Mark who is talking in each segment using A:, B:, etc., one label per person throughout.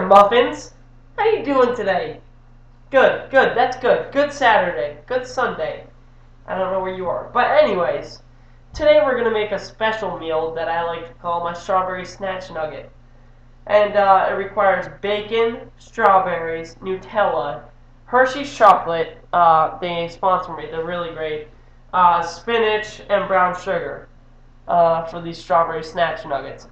A: muffins. How you doing today? Good, good, that's good. Good Saturday, good Sunday. I don't know where you are. But anyways, today we're going to make a special meal that I like to call my strawberry snatch nugget. And it requires bacon, strawberries, Nutella, Hershey's chocolate, they sponsor me, they're really great, spinach, and brown sugar for these strawberry snatch nuggets.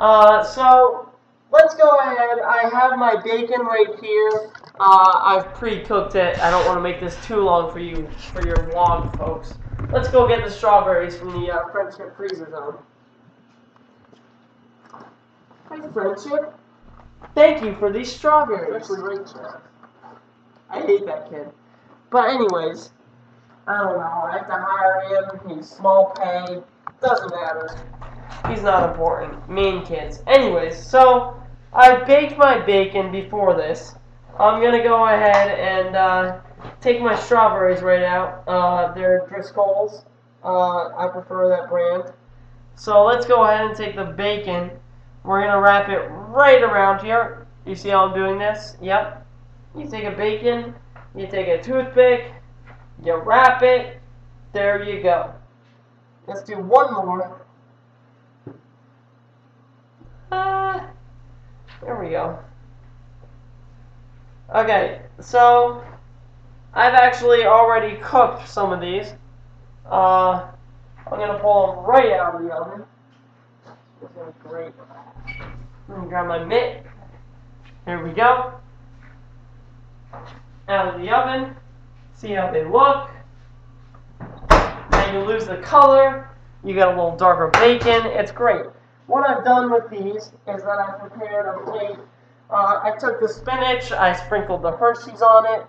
A: So let's go ahead. I have my bacon right here. I've pre-cooked it. I don't want to make this too long for you, for your vlog, folks. Let's go get the strawberries from the Friendship freezer zone. Hi, Friendship. Thank you for these strawberries. Actually, right, Chaz. I hate that kid. But anyways, I don't know. I have to hire him. He's small pay. Doesn't matter. He's not important. Mean kids. Anyways, so I baked my bacon before this. I'm gonna go ahead and take my strawberries right out. They're Driscoll's. I prefer that brand. So let's go ahead and take the bacon. We're gonna wrap it right around here. You see how I'm doing this? Yep. You take a bacon, you take a toothpick, you wrap it. There you go. Let's do one more. There we go. Okay, so I've actually already cooked some of these. I'm gonna pull them right out of the oven. This is great. Let me grab my mitt. Here we go. Out of the oven. See how they look. And you lose the color. You get a little darker bacon. It's great. What I've done with these is that I prepared a plate. I took the spinach, I sprinkled the Hershey's on it,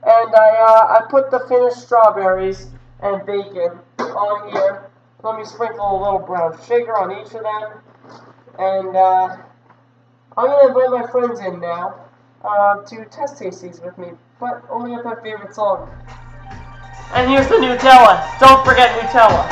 A: and I put the finished strawberries and bacon on here. Let me sprinkle a little brown sugar on each of them. And I'm going to invite my friends in now to taste these with me, but only if my favorite song. And here's the Nutella. Don't forget Nutella.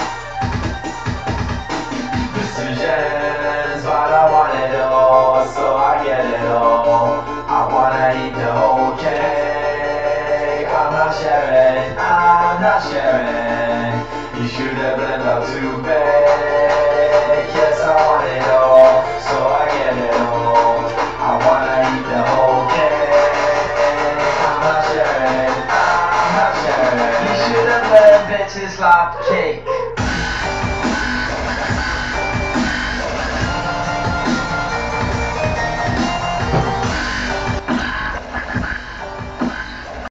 B: Decisions, but I want it all, so I get it all. I wanna eat the whole cake. I'm not sharing, I'm not sharing. You should have been up to bed. Yes, I want it all, so I get it all. I wanna eat the whole cake. I'm not sharing, I'm not sharing. You should have let bitches love cake.